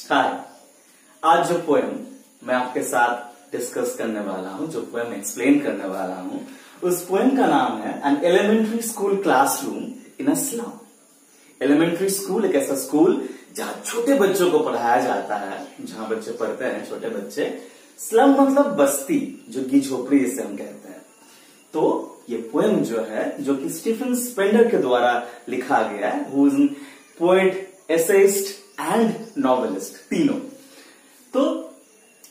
हाय। आज जो पोएम मैं आपके साथ डिस्कस करने वाला हूं, जो पोएम एक्सप्लेन करने वाला हूं, उस पोएम का नाम है an elementary school classroom in a slum. Elementary school एक ऐसा स्कूल जहां छोटे बच्चों को पढ़ाया जाता है, जहां बच्चे पढ़ते हैं, छोटे बच्चे। स्लम मतलब बस्ती, झुग्गी झोपड़ी जिसे हम कहते हैं। तो ये पोएम जो है, जो कि स्टीफन स्पेंडर के द्वारा लिखा गया है, who is poet, essayist and novelist, तीनों। तो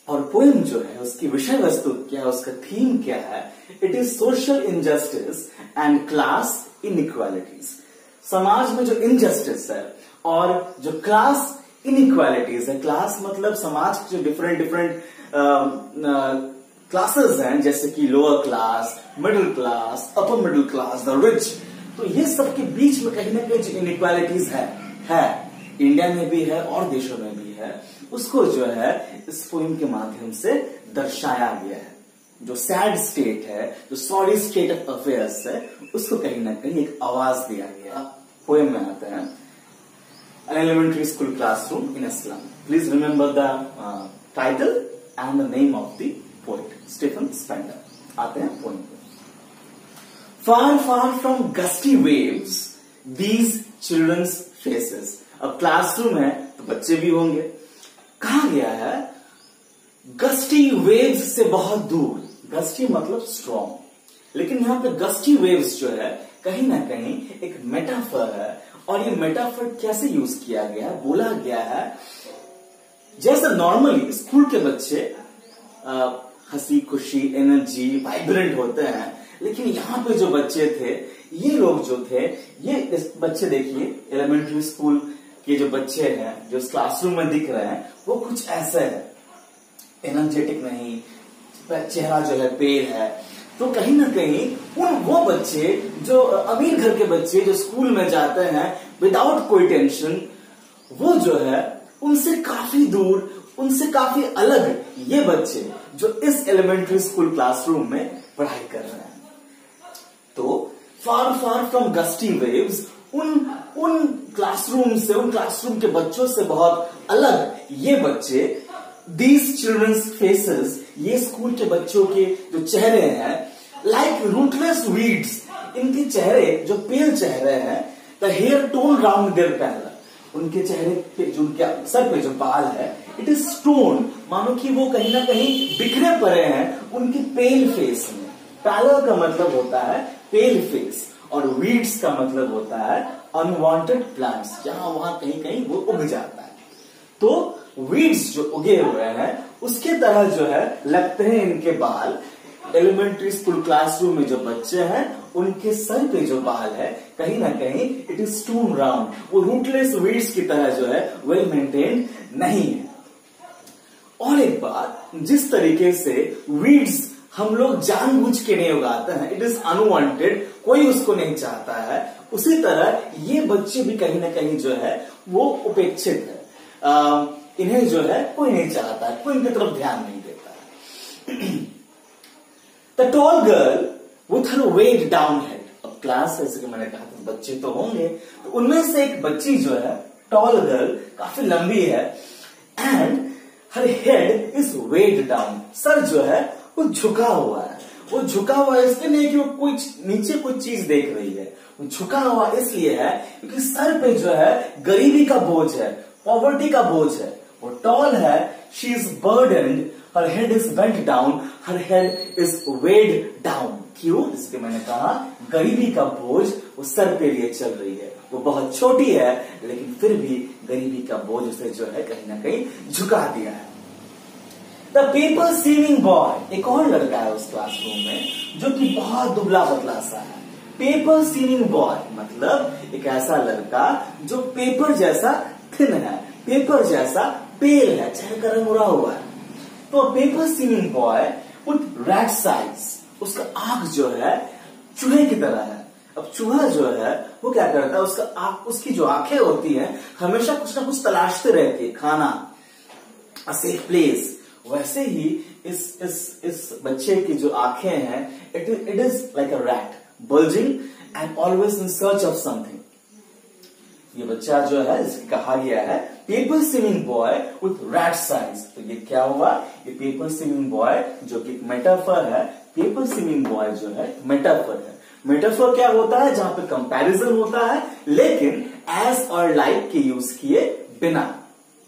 और पोएम जो है उसकी विषय वस्तु क्या है, उसका थीम क्या है? It is social injustice and class inequalities. समाज में जो इनजस्टिस है और जो क्लास इनइक्वालिटीज है, क्लास मतलब समाज के जो डिफरेंट क्लासेस हैं, जैसे कि lower class, middle class, upper middle class, the rich. तो ये सब के बीच में कहीं ना कहीं जो इनइक्वालिटीज है इंडिया में भी है और देशों में भी है, उसको जो है इस पोएम के माध्यम से दर्शाया गया है। जो सैड स्टेट है, जो सॉरी स्टेट ऑफ अफेयर्स है, उसको कहीं ना कहीं एक आवाज दिया गया। पोएम में आते हैं an elementary school classroom in a slum. Please remember the title and the name of the poet, Stephen Spender. आते हैं पोएम पे। Far far from gusty waves these children's faces. अब क्लासरूम है तो बच्चे भी होंगे। कहा गया है गस्टी वेव्स से बहुत दूर। गस्टी मतलब स्ट्रॉन्ग, लेकिन यहां पे गस्टी वेव्स जो है कहीं ना कहीं एक मेटाफर है। और ये मेटाफर कैसे यूज किया गया है, बोला गया है जैसे नॉर्मली स्कूल के बच्चे हंसी खुशी, एनर्जी, वाइब्रेंट होते हैं, लेकिन यहां पे जो बच्चे थे, ये लोग जो थे, ये बच्चे देखिए, एलिमेंट्री स्कूल के जो बच्चे हैं, जो इस क्लासरूम में दिख रहे हैं, वो कुछ ऐसे है, एनर्जेटिक नहीं, चेहरा जो है पेल है। तो कहीं ना कहीं वो बच्चे जो अमीर घर के बच्चे जो स्कूल में जाते हैं विदाउट कोई टेंशन, वो जो है उनसे काफी दूर, उनसे काफी अलग ये बच्चे जो इस एलिमेंट्री स्कूल क्लासरूम में पढ़ाई कर रहे हैं। तो फार फार फ्रॉम गस्टी वेव्स, उन क्लासरूम से, उन क्लासरूम के बच्चों से बहुत अलग ये बच्चे, दीज चिल्ड्रंस फेसेस, ये स्कूल के बच्चों के जो चेहरे हैं, लाइक रूटलेस वीड्स, इनके चेहरे जो पेल चेहरे हैं, the hair torn round their pallor, उनके चेहरे पे जो, उनके सर पे जो बाल है, इट इज स्टोन, मानो कि वो कहीं ना कहीं बिखरे पड़े हैं उनके पेल फेस में। पैलर का मतलब होता है पेल फेस, और वीड्स का मतलब होता है अनवांटेड प्लांट्स, जहां वहां कहीं कहीं वो उग जाता है। तो वीड्स जो उगे हुए हैं उसके तरह जो है लगते हैं इनके बाल। एलिमेंट्री स्कूल क्लासरूम में जो बच्चे हैं उनके सर पे जो बाल है, कहीं ना कहीं इट इज स्टोन राउंड, वो रूटलेस वीड्स की तरह जो है वेल मेंटेन्ड नहीं है। और एक बात, जिस तरीके से वीड्स हम लोग जानबूझ के नहीं उगाते हैं, इट इज अनवांटेड, कोई उसको नहीं चाहता है, उसी तरह ये बच्चे भी कहीं ना कहीं जो है वो उपेक्षित है। इन्हें जो है कोई नहीं चाहता है, कोई इनकी तरफ ध्यान नहीं देता है। The tall girl with her weighed down head. अब क्लास, जैसे कि मैंने कहा था, बच्चे तो होंगे, तो उनमें से एक बच्ची जो है, टॉल गर्ल, काफी लंबी है, and her head is weighed down, sir जो है वो झुका हुआ है। वो झुका हुआ इसलिए नहीं कि वो कुछ नीचे कुछ चीज देख रही है, वो झुका हुआ इसलिए है क्योंकि सर पे जो है गरीबी का बोझ है, पॉवर्टी का बोझ है। वो टॉल है, she is burdened, her head is bent down, her head is weighed down. क्यों? इसलिए मैंने कहा गरीबी का बोझ वो सर पे लिए चल रही है। वो बहुत छोटी है, लेकिन फिर भी गरीबी का बोझ उसे जो है कहीं ना कहीं झुका दिया है। द पेपर सीविंग बॉय, एक और लड़का है उस क्लासरूम में जो कि बहुत दुबला पतला सा है। पेपर सीविंग बॉय मतलब एक ऐसा लड़का जो पेपर जैसा थिन है, पेपर जैसा पेल है, चेहरे का रंग उड़ा हुआ है। तो paper seeming boy with rat's eyes, उसका आंख जो है चूहे की तरह है। अब चूहा जो है वो क्या करता है, उसका आंख, उसकी जो आंखें होती हैं हमेशा कुछ ना कुछ तलाशते रहती है, खाना, अ सेफ प्लेस। वैसे ही इस बच्चे की जो आंखें हैं, it is like a rat, bulging and always in search of something. ये बच्चा जो है इसको कहा गया है paper swimming boy with rat's size. तो ये क्या हुआ, ये पेपर स्विमिंग बॉय जो कि मेटाफर है, पेपर स्विमिंग बॉय जो है मेटाफर है। मेटाफर क्या होता है, जहां पे कंपैरिजन होता है लेकिन एज और लाइक के यूज किए बिना।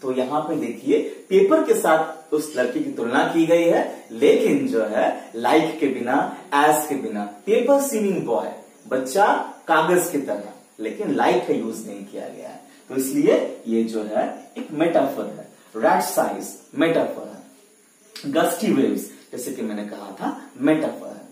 तो यहां पे देखिए पेपर के साथ उस लड़की की तुलना की गई है लेकिन जो है लाइक के बिना, एज के बिना। पेपर स्विमिंग बॉय बच्चा कागज की तरह, लेकिन लाइक का यूज नहीं किया गया है, तो इसलिए ये जो है एक मेटाफर है। रैट साइज मेटाफर है। गस्टी वेव्स जैसे कि मैंने कहा था मेटाफर है।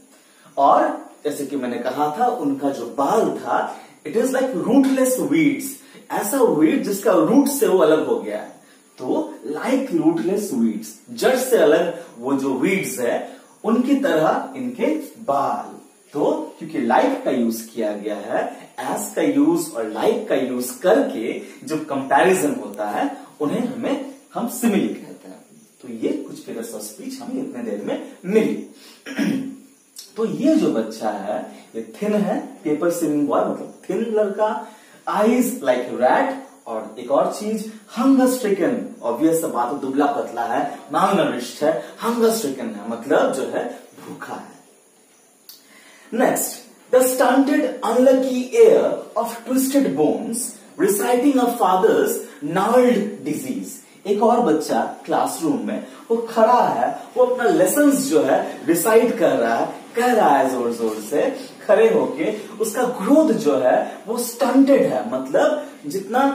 और जैसे कि मैंने कहा था उनका जो बाल था, it is like rootless weeds, ऐसा वीड जिसका रूट से वो अलग हो गया है। तो लाइक रूटलेस वीड्स, जड़ से अलग वो जो वीड्स है उनकी तरह इनके बाल। तो क्योंकि लाइक का यूज किया गया है, एज का यूज और लाइक का यूज करके जो कंपैरिजन होता है उन्हें हम सिमिली कहते हैं। तो ये कुछ फिगर्स ऑफ स्पीच हमें इतने देर में मिली। तो ये जो बच्चा है ये थिन है, पेपर स्विमिंग बॉय मतलब थिन लड़का, आईज लाइक रैट, और एक और चीज हंगर स्ट्रिकन, ऑब्वियस बात है, दुबला पतला है, मालनरिश्ड है, हंगर स्ट्रिकन है मतलब जो है भूखा है। Next, the stunted, unlucky heir of twisted bones reciting a father's gnarled disease। एक और बच्चा क्लासरूम में वो खड़ा है, वो अपना लेसन्स जो है रिसाइट कर रहा है, कह रहा है जोर जोर से खड़े होके। उसका ग्रोथ जो है वो स्टंटेड है, मतलब जितना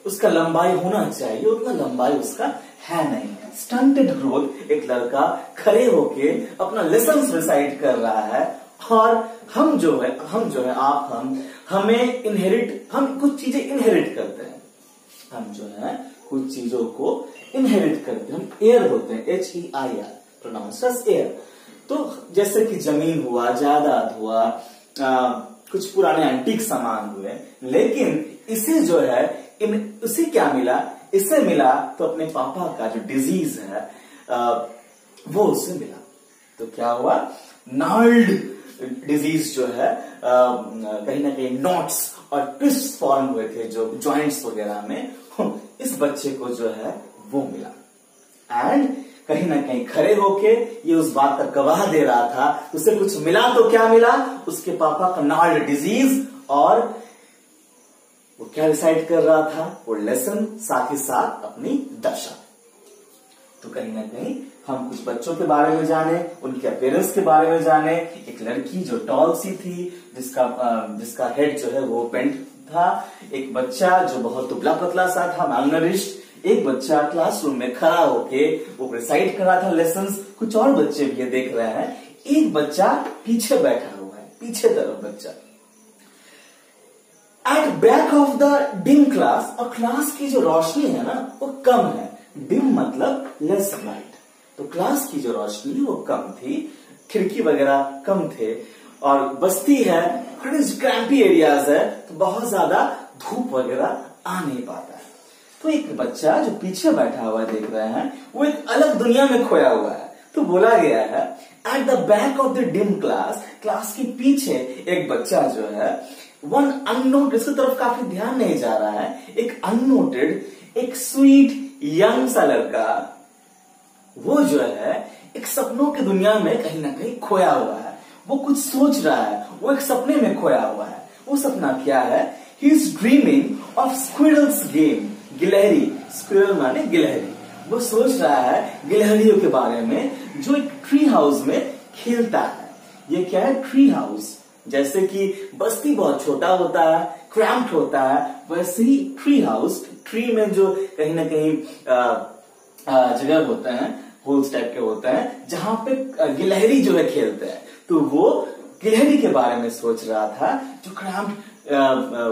उसका लंबाई होना चाहिए उतना लंबाई उसका है नहीं है। स्टंटेड ग्रोथ, एक लड़का खड़े होके अपना लेसन्स रिसाइट कर रहा है। और हम जो है आप हमें इनहेरिट, हम कुछ चीजें इनहेरिट करते हैं, हम जो है कुछ चीजों को इनहेरिट करते हैं, हम एयर होते हैं, HEIR प्रोनाउंस एज एयर। तो जैसे कि जमीन हुआ, जायदाद हुआ, कुछ पुराने एंटीक सामान हुए, लेकिन इसे जो है उसे क्या मिला, इसे मिला तो अपने पापा का जो डिजीज है वो उसे मिला। तो क्या हुआ, नार्ल्ड डिजीज जो है कहीं ना कहीं नॉट्स और ट्विस्ट फॉर्म हुए थे जो जॉइंट्स वगैरह में, इस बच्चे को जो है वो मिला। एंड कहीं ना कहीं खड़े होके ये उस बात का गवाह दे रहा था, उसे कुछ मिला तो क्या मिला, उसके पापा का नार्ल्ड डिजीज, और वो क्या डिसाइड कर रहा था, वो लेसन, साथ ही साथ अपनी दशा। तो कहीं ना कहीं हम कुछ बच्चों के बारे में जाने, उनके अपीयरेंस के बारे में जाने। एक लड़की जो टॉल सी थी, जिसका हेड जो है वो पेंट था, एक बच्चा जो बहुत दुबला पतला सा था, मालनरिश्ड, एक बच्चा क्लासरूम में खड़ा होके वो रिसाइट कर रहा था लेसन्स, कुछ और बच्चे भी ये देख रहे हैं, एक बच्चा पीछे बैठा हुआ है, पीछे तरफ बच्चा। At back of the dim class, और क्लास की जो रोशनी है ना वो कम है, डिम मतलब लेस ब्राइट, तो क्लास की जो रोशनी वो कम थी, खिड़की वगैरह कम थे, और बस्ती है, क्रैम्पी एरियाज है, तो बहुत ज्यादा धूप वगैरह आ नहीं पाता है। तो एक बच्चा जो पीछे बैठा हुआ देख रहे हैं, वो एक अलग दुनिया में खोया हुआ है। तो बोला गया है at the back of the dim class, class के पीछे एक बच्चा जो है, वन अननोटेड, इसकी तरफ काफी ध्यान नहीं जा रहा है, एक अननोटेड, एक स्वीट यंग सा लड़का, वो जो है एक सपनों की दुनिया में कहीं ना कहीं खोया हुआ है, वो कुछ सोच रहा है, वो एक सपने में खोया हुआ है। वो सपना क्या है, he is dreaming of squirrels game, गिलहरी, स्क्विरल माने गिलहरी, वो सोच रहा है गिलहरियों के बारे में जो एक ट्री हाउस में खेलता है। ये क्या है, ट्री हाउस, जैसे कि बस्ती बहुत छोटा होता है, क्रैम्प्ड होता है, वैसे ही ट्री हाउस, ट्री में जो कहीं ना कहीं जगह होते हैं, होल्स टाइप के होते हैं, जहां पे गिलहरी जो है खेलते हैं। तो वो गिलहरी के बारे में सोच रहा था, जो क्रैम्प्ड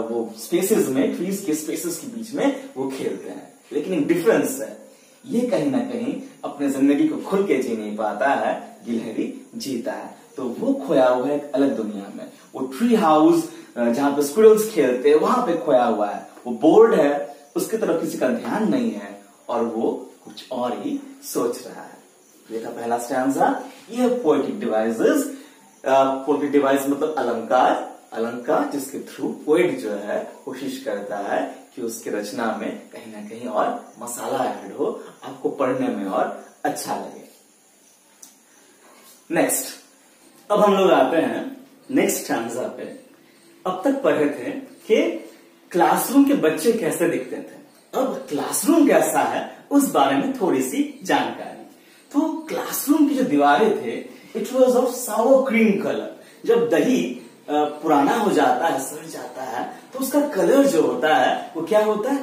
वो स्पेसेस में, ट्रीज के स्पेसेस के बीच में वो खेलते हैं। लेकिन एक डिफरेंस है, ये कहीं ना कहीं अपने जिंदगी को खुल के जी नहीं पाता है, गिलहरी जीता है। तो वो खोया हुआ है एक अलग दुनिया में, वो ट्री हाउस जहां पे स्क्विरल्स खेलते हैं वहां पे खोया हुआ है, वो बोर्ड है, उसकी तरफ किसी का ध्यान नहीं है, और वो कुछ और ही सोच रहा है। ये था पहला स्टैंजा। ये पोएटिक डिवाइसेस, पोएटिक डिवाइस मतलब अलंकार, अलंकार जिसके थ्रू पोएट जो है कोशिश करता है कि उसकी रचना में कहीं ना कहीं और मसाला ऐड हो, आपको पढ़ने में और अच्छा लगे। नेक्स्ट, अब हम लोग आते हैं नेक्स्ट स्टैंजा पे। अब तक पढ़े थे कि क्लासरूम के बच्चे कैसे दिखते थे, अब क्लासरूम कैसा है उस बारे में थोड़ी सी जानकारी। तो क्लासरूम की जो दीवारें थे, it was of Sawar cream colour. जब दही पुराना हो जाता है, सड़ जाता है, तो उसका कलर जो होता है वो क्या होता है,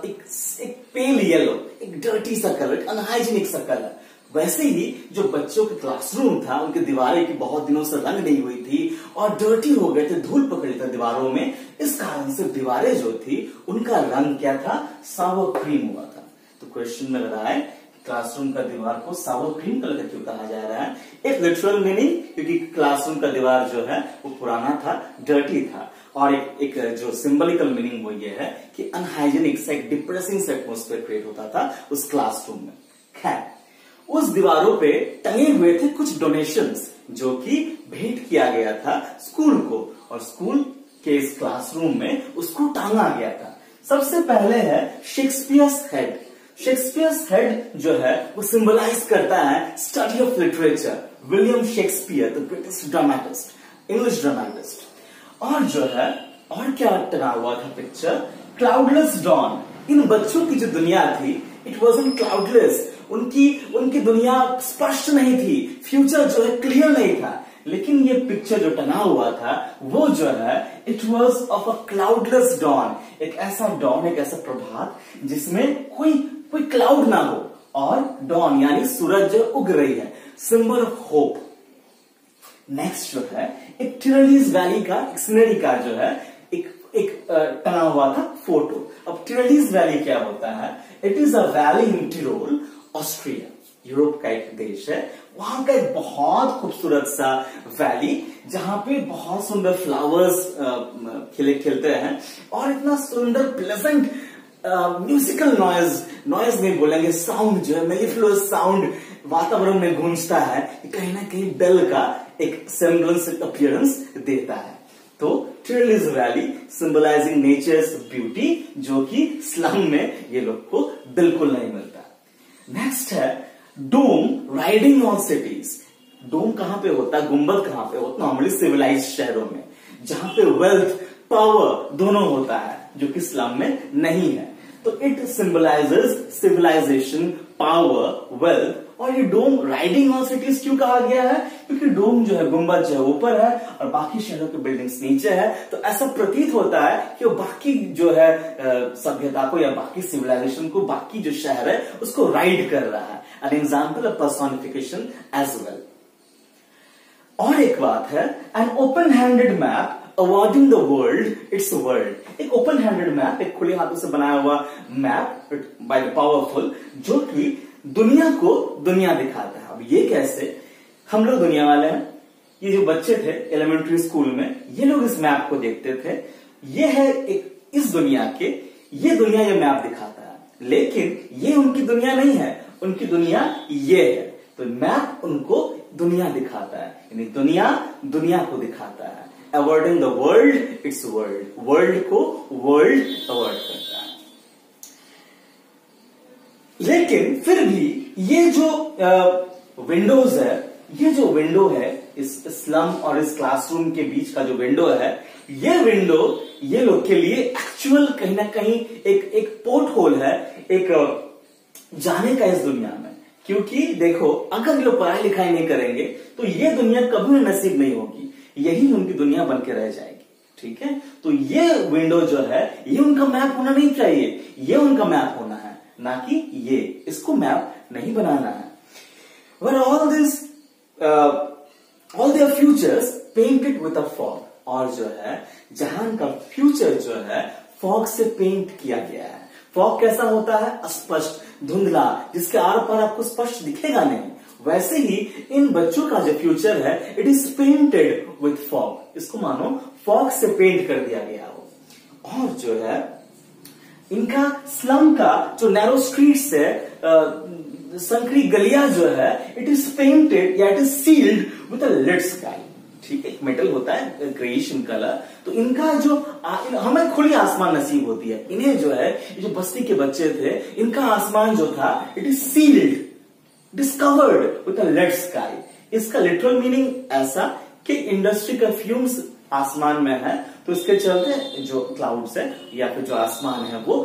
एक पेल येलो, एक डर्टी सा कलर, अनहाइजीनिक सा कलर। वैसे ही जो बच्चों के क्लासरूम था, उनकी दीवारें की बहुत दिनों से रंग नहीं हुई थी और डर्टी हो गए थे, धूल पकड़े थे दीवारों में। इस कारण से दीवारें जो थी उनका रंग क्या था, सावर क्रीम हुआ था। तो क्वेश्चन में रहा है क्लासरूम का दीवार को सावर क्रीम कलर का क्यों कहा जा रहा है। एक लिटरल मीनिंग, क्योंकि क्लासरूम का दीवार जो है वो पुराना था, डर्टी था, और एक जो सिंबलिकल मीनिंग वो ये है कि अनहाइजीनिक से, एक डिप्रेसिंग से एटमोस्फेयर क्रिएट होता था उस क्लासरूम में। खैर, उस दीवारों पे टंगे हुए थे कुछ डोनेशंस जो कि भेंट किया गया था स्कूल को, और स्कूल के इस क्लासरूम में उसको टांगा गया था। सबसे पहले है शेक्सपियर्स हेड। शेक्सपियर्स हेड जो है वो सिंबलाइज करता है study of literature, William Shakespeare the greatest dramatist, English dramatist. और जो है और क्या टना हुआ था पिक्चर, क्लाउडलेस डॉन। इन बच्चों की जो दुनिया थी, इट वॉजंट क्लाउडलेस, उनकी दुनिया स्पष्ट नहीं थी, फ्यूचर जो है क्लियर नहीं था। लेकिन ये पिक्चर जो टना हुआ था वो जो है it was of a cloudless dawn, एक ऐसा डॉन, एक ऐसा प्रभात जिसमें कोई क्लाउड ना हो, और डॉन यानी सूरज जो उग रही है, सिंबल ऑफ होप। नेक्स्ट जो है एक टिरलीज वैली का, एक सीनरी का जो है एक टना हुआ था फोटो। अब टिरलीज वैली क्या होता है, it is a valley in Tyrol, Austria, Europe का एक देश है। वहां का एक बहुत खूबसूरत सा वैली जहां पे बहुत सुंदर फ्लावर्स खिलते हैं, और इतना सुंदर प्लेजेंट म्यूजिकल नॉइज नहीं बोलेंगे, साउंड जो है, मेलिफ्लोस साउंड वातावरण में गूंजता है, कहीं ना कहीं बेल का एक सेम्बलेंस, अपीयरेंस देता है। तो टिरलीज वैली सिंबलाइजिंग नेचर्स ब्यूटी, जो कि स्लम में ये लोग को बिल्कुल नहीं मिलता। नेक्स्ट है डोम राइडिंग ऑन सिटीज। डोम कहां पे होता है, गुंबद कहां पे होता है, नॉर्मली सिविलाइज शहरों में, जहां पे वेल्थ पावर दोनों होता है, जो कि स्लम में नहीं है। तो it symbolises civilisation, power, wealth. और ये डोम राइडिंग ऑन सिटीज क्यों कहा गया है, क्योंकि डोम जो है, गुंबद जो है ऊपर है और बाकी शहरों की बिल्डिंग्स नीचे है। तो ऐसा प्रतीत होता है कि वो बाकी जो है सभ्यता को या बाकी सिविलाइजेशन को, बाकी जो शहर है उसको राइड कर रहा है। An example of personification as well. और एक बात है, an open handed map awarding the world its world. एक ओपन हैंडेड मैप, एक खुले हाथों से बनाया हुआ मैप बाय द पावरफुल, जो कि दुनिया को दुनिया दिखाता है। अब ये कैसे, हम लोग दुनिया वाले हैं, ये जो बच्चे थे एलिमेंट्री स्कूल में, ये लोग इस मैप को देखते थे, ये है एक इस दुनिया के, ये दुनिया ये मैप दिखाता है, लेकिन ये उनकी दुनिया नहीं है, उनकी दुनिया ये है। तो मैप उनको दुनिया दिखाता है, यानी दुनिया दुनिया को दिखाता है। Awarding the world its world, world को वर्ल्ड अवॉर्ड करता है। लेकिन फिर भी ये जो विंडोज है, ये जो विंडो है इस स्लम और इस क्लासरूम के बीच का जो विंडो है, ये विंडो ये लोग के लिए एक्चुअल कहीं ना कहीं एक पोर्ट होल है, एक जाने का इस दुनिया में। क्योंकि देखो, अगर लोग पढ़ाई लिखाई नहीं करेंगे तो ये दुनिया कभी नसीब नहीं होगी, यही उनकी दुनिया बन के रह जाएगी। ठीक है, तो ये विंडो जो है ये उनका मैप होना नहीं चाहिए, ये उनका मैप होना है, ना कि ये, इसको मैप नहीं बनाना है। Where all their futures painted with a fog, और जो है जहां का फ्यूचर जो है फॉग से पेंट किया गया है। फॉग कैसा होता है, अस्पष्ट, धुंधला, जिसके आर पार आपको स्पष्ट दिखेगा नहीं। वैसे ही इन बच्चों का जो फ्यूचर है it is painted with fog, इसको मानो फॉग से पेंट कर दिया गया हो। और जो है इनका स्लम का जो नैरो स्ट्रीट्स है, संकरी गलियां जो है, इट इज पेंटेड या it is sealed with a lead sky. ठीक है, एक मेटल होता है ग्रेइश इन कलर। तो इनका जो हमें खुली आसमान नसीब होती है, इन्हें जो है ये जो बस्ती के बच्चे थे, इनका आसमान जो था it is sealed, discovered with a lead sky. इसका लिटरल मीनिंग ऐसा कि इंडस्ट्री का फ्यूम्स आसमान में है, तो इसके चलते जो क्लाउड्स है या फिर जो आसमान है वो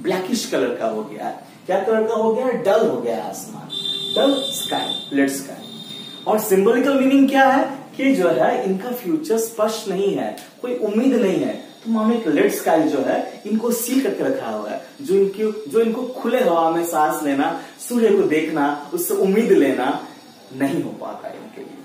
ब्लैकिश कलर का हो गया है। क्या कलर का हो गया है? डल हो गया है आसमान, डल स्काई, लेड स्काई। और सिंबॉलिकल मीनिंग क्या है कि जो है इनका फ्यूचर स्पष्ट नहीं है, कोई उम्मीद नहीं है। तो मानो एक लेड स्काई जो है इनको सील करके रखा हुआ है, जो इनको खुले हवा में सांस लेना, सूर्य को देखना, उससे उम्मीद लेना नहीं हो पाता है इनके लिए।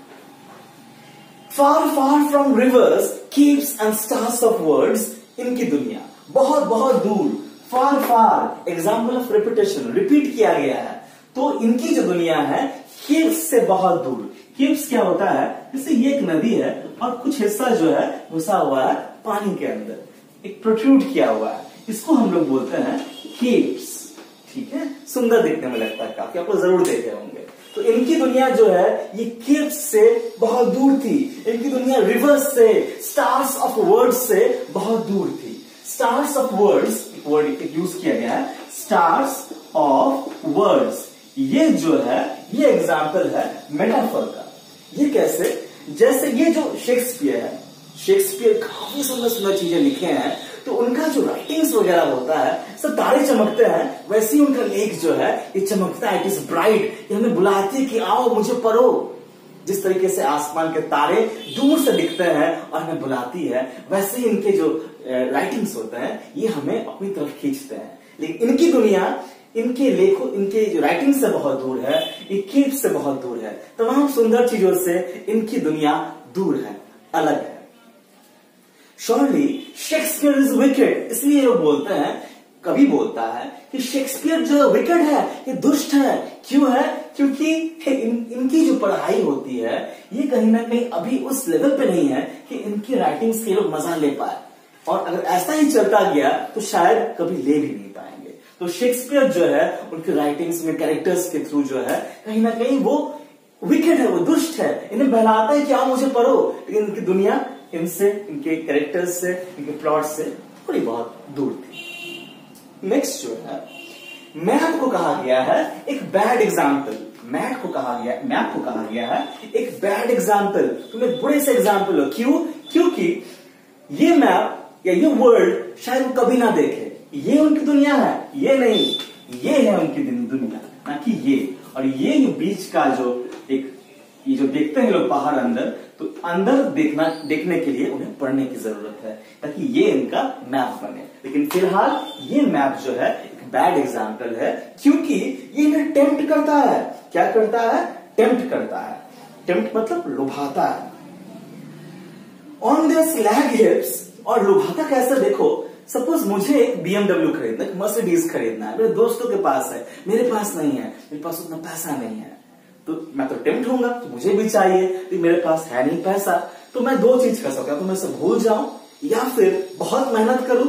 Far far from rivers, caves and stars of words, इनकी दुनिया बहुत बहुत दूर, far far example of repetition, repeat किया गया है। तो इनकी जो दुनिया है केव्स से बहुत दूर। केव्स क्या होता है? जैसे ये एक नदी है और कुछ हिस्सा जो है घुसा हुआ है पानी के अंदर, एक प्रोट्रूड किया हुआ है, इसको हम लोग बोलते हैं केव्स। ठीक है, सुंदर देखने में लगता है काफी, आप लोग जरूर देखे होंगे। तो इनकी दुनिया जो है ये केव्स से बहुत दूर थी। इनकी दुनिया रिवर्स से, स्टार्स ऑफ वर्ड्स से बहुत दूर थी। Stars of words word use किया गया है, स्टार्स ऑफ वर्ड्स। ये जो है ये एग्जाम्पल है मेटाफर का। ये कैसे? जैसे ये जो शेक्सपियर है, शेक्सपियर काफी सुंदर सुंदर चीजें लिखे हैं, तो उनका जो राइटिंग्स वगैरह होता है सब तारे चमकते हैं, वैसे ही उनका लेख जो है ये चमकता है, इट इज ब्राइट। ये हमें बुलाती है कि आओ मुझे पढ़ो। जिस तरीके से आसमान के तारे दूर से दिखते हैं और हमें बुलाती है, वैसे ही इनके जो राइटिंग्स होते हैं ये हमें अपनी तरफ खींचते हैं। लेकिन इनकी दुनिया इनके लेखों, इनके जो राइटिंग से बहुत दूर है, ये केव्स से बहुत दूर है, तमाम सुंदर चीजों से इनकी दुनिया दूर है, अलग है। श्योरली शेक्सपियर इज विकेड, इसलिए लोग बोलते हैं, कवि बोलता है कि शेक्सपियर जो विकेड है, ये दुष्ट है। क्यों है? क्योंकि इनकी जो पढ़ाई होती है ये कहीं ना कहीं अभी उस लेवल पे नहीं है कि इनकी राइटिंग्स के लोग मजा ले पाए, और अगर ऐसा ही चलता गया तो शायद कभी ले भी नहीं पाएंगे। तो शेक्सपियर जो है उनकी राइटिंग्स में कैरेक्टर्स के थ्रू जो है कहीं ना कहीं वो विकेड है, वो दुष्ट है, इन्हें बहलाता है कि आओ मुझे पढ़ो, लेकिन इनकी दुनिया इनसे, इनके कैरेक्टर्स से, इनके प्लॉट से थोड़ी बहुत दूर थी। नेक्स्ट जो है मैप को कहा गया है एक बैड एग्जाम्पल। मैप को कहा गया है एक बैड एग्जाम्पल, तुम्हें बुरे से एग्जाम्पल हो। क्यों? क्योंकि ये मैप या ये वर्ल्ड शायद वो कभी ना देखे। ये उनकी दुनिया है, ये नहीं, ये है उनकी दुनिया, ना कि ये। और ये बीच का जो एक ये जो देखते हैं लोग बाहर अंदर, तो अंदर देखने के लिए उन्हें पढ़ने की जरूरत है ताकि ये इनका मैप बने। लेकिन फिलहाल ये मैप जो है एक बैड एग्जाम्पल है, क्योंकि ये इन्हें टेम्प्ट करता है। क्या करता है? टेम्प्ट करता है। टेम्प्ट मतलब लुभाता है। ऑन देयर स्लैग हिप्स, और लुभाता कैसे? देखो, सपोज मुझे एक BMW खरीदना, एक मर्सिडीज खरीदना है, मेरे दोस्तों के पास है, मेरे पास नहीं है, मेरे पास उतना पैसा नहीं है, तो मैं तो टेम्प्ट होऊंगा, तो मुझे भी चाहिए, तो मेरे पास है नहीं पैसा, तो मैं दो चीज कर सकता हूं, तो मैं इसे भूल जाऊं या फिर बहुत मेहनत करूं।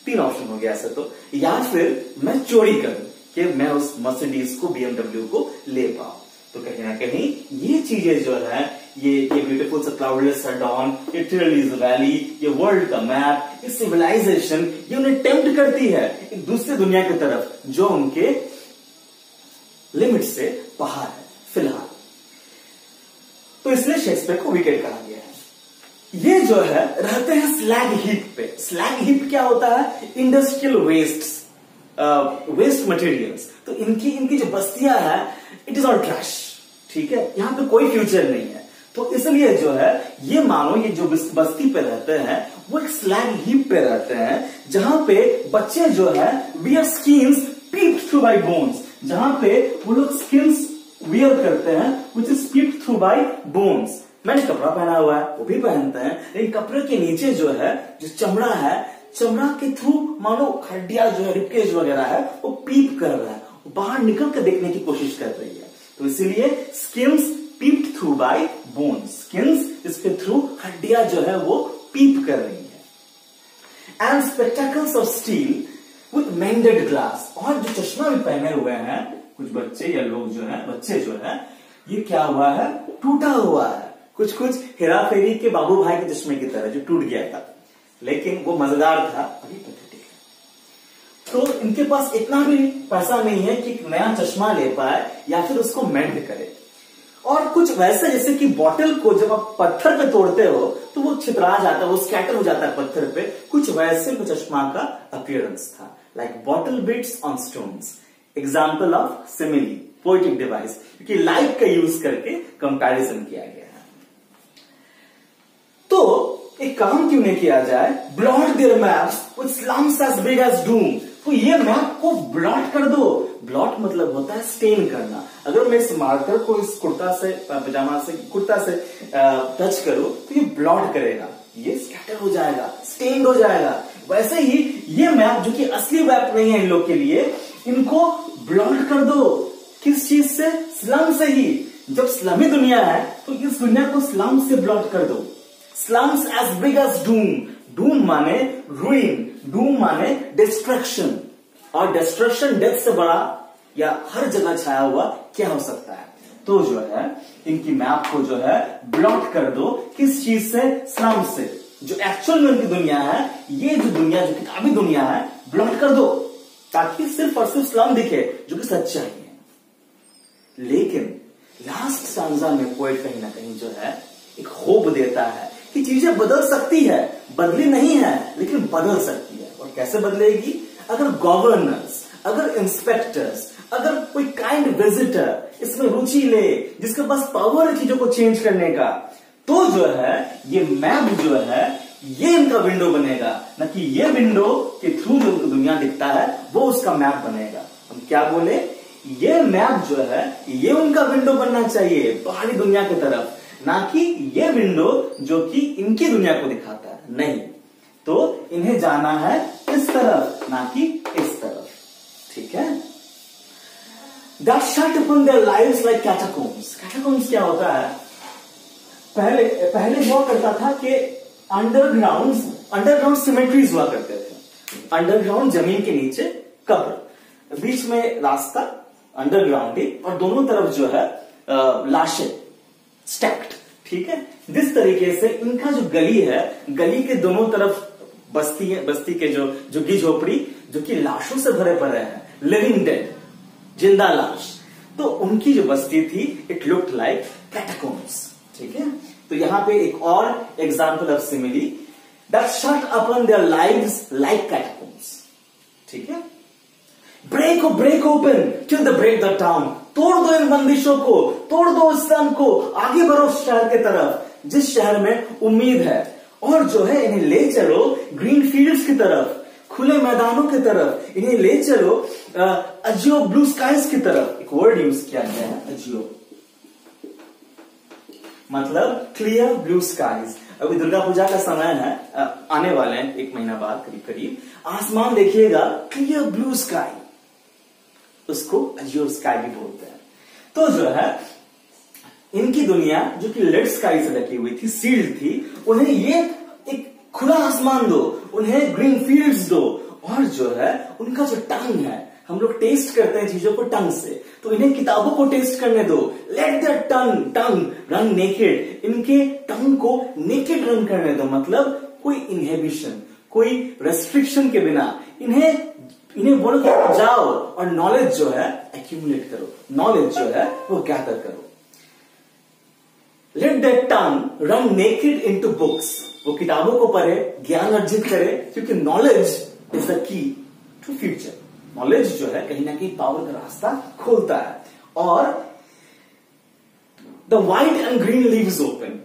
तीन ऑप्शन हो गया ऐसे तो, या फिर मैं चोरी करूं कि मैं उस मर्सिडीज को, BMW को ले पाऊं। तो कहीं ना कहीं ये चीजें जो है, ये ब्यूटीफुल सा क्लाउडलेस डॉन, ये ट्रिलीज वैली, ये वर्ल्ड का मैप, ये सिविलाइजेशन, ये उन्हें टेम्प्ट करती है एक दूसरी दुनिया की तरफ जो उनके लिमिट से बाहर है फिलहाल। तो इसलिए शेक्सपियर को विकेड कहा गया है। ये जो है रहते हैं स्लैग हीप पे। स्लैग हीप क्या होता है? Industrial waste materials. तो इनकी जो बस्तियां है, इट इज ऑल ट्रैश। ठीक है, यहां पे कोई फ्यूचर नहीं है। तो इसलिए जो है ये मानो ये जो बस्ती पे रहते हैं वो एक स्लैग हीप पे रहते हैं, जहां पे बच्चे जो है wear skins peeped through bye bones, जहां पे वो लोग स्किन्स वियर करते हैं which is peeped through bye bones. मैंने कपड़ा पहना हुआ है, वो भी पहनते हैं, लेकिन कपड़े के नीचे जो है जो चमड़ा है, चमड़ा के थ्रू मानो हड्डियां जो है, रिपकेज वगैरह है, वो पीप कर रहा है, वो बाहर निकल कर देखने की कोशिश कर रही है। तो इसीलिए skins peeped through bye bones, skins जिसके थ्रू हड्डियां जो है वो पीप कर रही है। And spectacles of steel with मेंडेड glass, और जो चश्मा भी पहने हुए हैं कुछ बच्चे या लोग जो है, बच्चे जो है, ये क्या हुआ है? टूटा हुआ है। कुछ कुछ हेरा फेरी के बाबू भाई के चश्मे की तरह जो टूट गया था, लेकिन वो मजेदार था, अभी पैथेटिक है। तो इनके पास इतना भी पैसा नहीं है कि नया चश्मा ले पाए या फिर उसको मेंट करे। और कुछ वैसे जैसे कि बॉटल को जब आप पत्थर पे तोड़ते हो तो वो छितरा जाता है, वो स्कैटर हो जाता है पत्थर पे, कुछ वैसे में चश्मा का अपीयरेंस था, like bottle beads on stones, example of simile poetic device, क्योंकि लाइक का यूज करके कंपैरिजन किया गया है। तो एक काम क्यों नहीं किया जाए, blot their maps with slums as big as doom. तो ये मैप को ब्लॉट कर दो। ब्लॉट मतलब होता है स्टेन करना। अगर मैं इस मार्कर को इस कुर्ता से पजामा से कुर्ता से टच करूं तो ये ब्लॉट करेगा, ये स्कैटर हो जाएगा, स्टेन्ड हो जाएगा। वैसे ही ये मैप जो कि असली मैप नहीं है इन लोग के लिए, इनको ब्लॉट कर दो। किस चीज से? स्लम से ही। जब स्लमी दुनिया है तो इस दुनिया को स्लम से ब्लॉट कर दो। Slums as big as doom. Doom माने रूइन, डूम माने डिस्ट्रक्शन, और डिस्ट्रक्शन डेथ से बड़ा या हर जगह छाया हुआ क्या हो सकता है। तो जो है इनकी मैप को जो है ब्लॉट कर दो। किस चीज से? स्लम से। जो एक्चुअल में इनकी दुनिया है, ये जो दुनिया जो किताबी दुनिया है, ब्लॉट कर दो ताकि सिर्फ और सिर्फ स्लम दिखे, जो कि सच्चाई है। लेकिन लास्ट स्टांजा में पोएट कहीं ना कहीं जो है एक होप देता है कि चीजें बदल सकती है, बदली नहीं है लेकिन बदल सकती है। और कैसे बदलेगी? अगर गवर्नर्स, अगर इंस्पेक्टर्स, अगर कोई काइंड विजिटर इसमें रुचि ले, जिसके पास पावर है चीजों को चेंज करने का, तो जो है ये मैप जो है ये इनका विंडो बनेगा, न कि ये विंडो के थ्रू जो दुनिया दिखता है वो उसका मैप बनेगा। हम क्या बोले? ये मैप जो है ये उनका विंडो बनना चाहिए बाहरी दुनिया की तरफ, ना कि ये विंडो जो कि इनकी दुनिया को दिखाता है। नहीं, तो इन्हें जाना है इस तरफ, ना कि इस तरफ। ठीक है? That shut upon their lives like catacombs. Catacombs क्या होता है? पहले हुआ करता था कि अंडरग्राउंड सिमेट्रीज हुआ करते थे। अंडरग्राउंड जमीन के नीचे कब्र, बीच में रास्ता अंडरग्राउंड ही, और दोनों तरफ जो है लाशें स्टैक्ड। ठीक है? जिस तरीके से इनका जो गली है, गली के दोनों तरफ बस्ती है, बस्ती के जो झुग्गी झोपड़ी जो कि लाशों से भरे पड़े हैं, लिविंग डेड, जिंदा लाश, तो उनकी जो बस्ती थी इट लुक्ड लाइक कैटाकोम्स। ठीक है? तो यहां पे एक और example of simile, that shut upon their lives like catacombs. ठीक है? Break open till the break the town. तोड़ दो इन बंदिशों को, तोड़ दो इस स्तंभ को, आगे बढ़ो शहर के तरफ, जिस शहर में उम्मीद है, और जो है इन्हें ले चलो ग्रीन फील्ड्स की तरफ, खुले मैदानों की तरफ, इन्हें ले चलो अजियो ब्लू स्काइज की तरफ। एक वर्ड यूज किया गया है अजियो, मतलब क्लियर ब्लू स्काइज। अभी दुर्गा पूजा का समय है, आने वाले हैं 1 महीना बाद करीब करीब, आसमान देखिएगा क्लियर ब्लू स्काई, उसको अजियो स्काई भी बोलते हैं। तो जो है इनकी दुनिया जो कि लेड स्काई से ढकी हुई थी, सील्ड थी, उन्हें ये एक खुला आसमान दो, उन्हें ग्रीन फील्ड्स दो, और जो है उनका जो टंग है, हम लोग टेस्ट करते हैं चीजों को टंग से, तो इन्हें किताबों को टेस्ट करने दो। Let the tongue run naked, इनके टंग को नेकेड रन करने दो, मतलब कोई इनहिबिशन, कोई रेस्ट्रिक्शन के बिना इन्हें बोलो कि जाओ और नॉलेज जो है एक्यूमुलेट करो, नॉलेज जो है वो गैदर करो। Let that tongue run naked into books, वो किताबों को पढ़े, ज्ञान अर्जित करे, क्योंकि knowledge is the key to future. Knowledge जो है कहीं ना कहीं पावर का रास्ता खोलता है। और the white and green leaves open,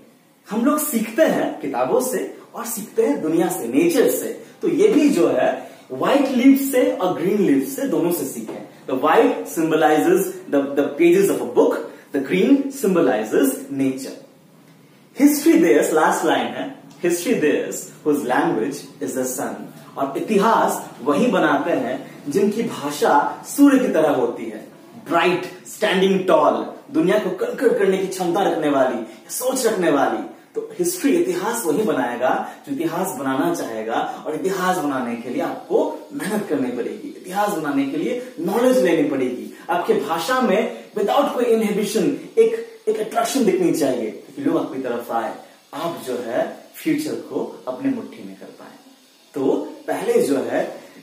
हम लोग सीखते हैं किताबों से और सीखते हैं दुनिया से, नेचर से, तो ये भी जो है व्हाइट लीव्स से और ग्रीन लीव्स से, दोनों से सीखें। The white symbolises the pages of a book, the green symbolises nature. History theirs, last line है, history theirs whose language is the sun, और इतिहास वही बनाते हैं जिनकी भाषा सूर्य की तरह होती है, ब्राइट, स्टैंडिंग टॉल, दुनिया को कंकर करने की क्षमता रखने वाली, सोच रखने वाली। तो हिस्ट्री, इतिहास वही बनाएगा जो इतिहास बनाना चाहेगा, और इतिहास बनाने के लिए आपको मेहनत करनी पड़ेगी, इतिहास बनाने के लिए नॉलेज लेनी पड़ेगी। आपके भाषा में विदाउट कोई इनहिबिशन एक अट्रैक्शन दिखनी चाहिए। कि लोग आपकी तरफ आए, आप जो है फ्यूचर को अपने मुट्ठी में कर पाए। तो पहले जो है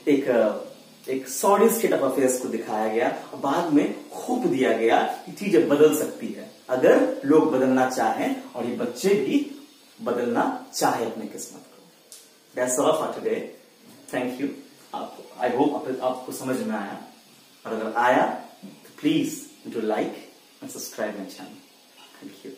एक सॉलिड स्टेट ऑफ अफेयर्स को दिखाया गया, बाद में होप दिया गया कि चीजें बदल सकती है अगर लोग बदलना चाहें और ये बच्चे भी बदलना चाहे अपने किस्मत को। That's all for today. Thank you. I hope आपको समझ में आया, और अगर आया तो please do like and subscribe my channel. Thank you.